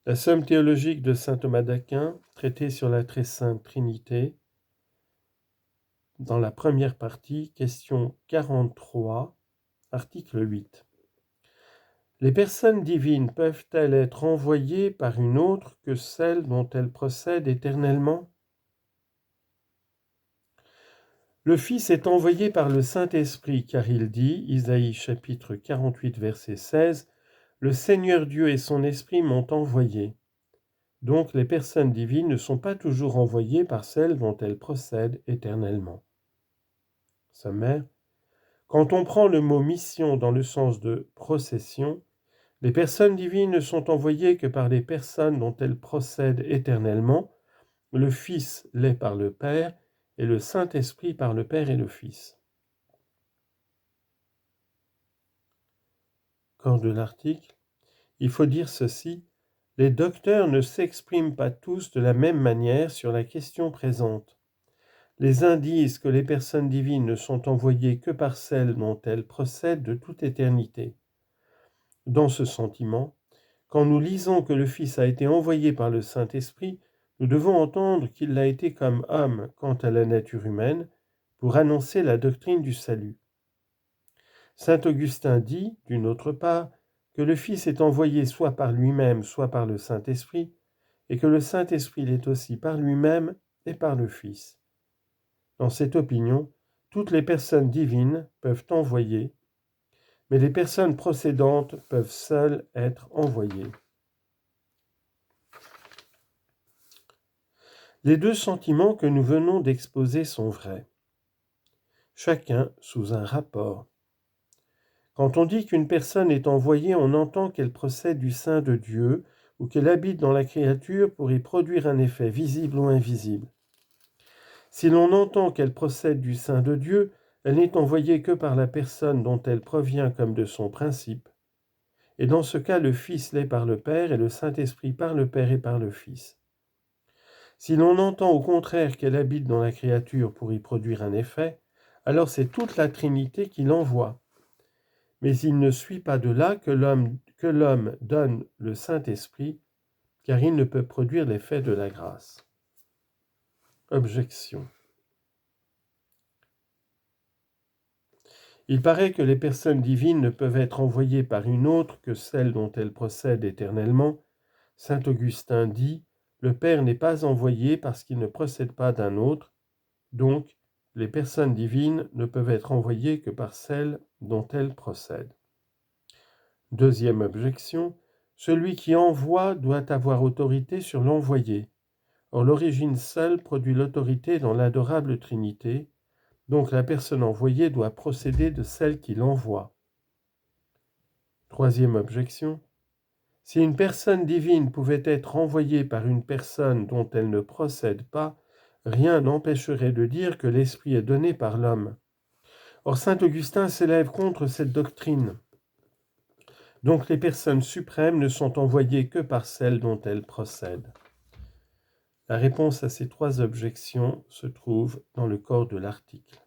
La Somme théologique de saint Thomas d'Aquin, traité sur la très sainte Trinité, dans la première partie, question 43, article 8. Les personnes divines peuvent-elles être envoyées par une autre que celle dont elles procèdent éternellement ? Le Fils est envoyé par le Saint-Esprit, car il dit, Isaïe chapitre 48, verset 16, « Le Seigneur Dieu et son Esprit m'ont envoyé ». Donc les personnes divines ne sont pas toujours envoyées par celles dont elles procèdent éternellement. Sommaire. Quand on prend le mot mission dans le sens de procession, les personnes divines ne sont envoyées que par les personnes dont elles procèdent éternellement. Le Fils l'est par le Père et le Saint-Esprit par le Père et le Fils. Corps de l'article. Il faut dire ceci. Les docteurs ne s'expriment pas tous de la même manière sur la question présente. Les uns disent que les personnes divines ne sont envoyées que par celles dont elles procèdent de toute éternité. Dans ce sentiment, quand nous lisons que le Fils a été envoyé par le Saint-Esprit, nous devons entendre qu'il l'a été comme homme quant à la nature humaine, pour annoncer la doctrine du salut. Saint Augustin dit, d'une autre part, que le Fils est envoyé soit par lui-même, soit par le Saint-Esprit, et que le Saint-Esprit l'est aussi par lui-même et par le Fils. Dans cette opinion, toutes les personnes divines peuvent envoyer, mais les personnes procédantes peuvent seules être envoyées. Les deux sentiments que nous venons d'exposer sont vrais, chacun sous un rapport. Quand on dit qu'une personne est envoyée, on entend qu'elle procède du sein de Dieu ou qu'elle habite dans la créature pour y produire un effet visible ou invisible. Si l'on entend qu'elle procède du sein de Dieu, elle n'est envoyée que par la personne dont elle provient comme de son principe. Et dans ce cas, le Fils l'est par le Père et le Saint-Esprit par le Père et par le Fils. Si l'on entend au contraire qu'elle habite dans la créature pour y produire un effet, alors c'est toute la Trinité qui l'envoie. Mais il ne suit pas de là que l'homme donne le Saint-Esprit, car il ne peut produire l'effet de la grâce. Objection. Il paraît que les personnes divines ne peuvent être envoyées par une autre que celle dont elles procèdent éternellement. Saint Augustin dit, le Père n'est pas envoyé parce qu'il ne procède pas d'un autre, donc les personnes divines ne peuvent être envoyées que par celles dont elles procèdent. Deuxième objection, celui qui envoie doit avoir autorité sur l'envoyé. Or l'origine seule produit l'autorité dans l'adorable Trinité, donc la personne envoyée doit procéder de celle qui l'envoie. Troisième objection, si une personne divine pouvait être envoyée par une personne dont elle ne procède pas, rien n'empêcherait de dire que l'Esprit est donné par l'homme. Or saint Augustin s'élève contre cette doctrine. Donc les personnes suprêmes ne sont envoyées que par celles dont elles procèdent. La réponse à ces trois objections se trouve dans le corps de l'article.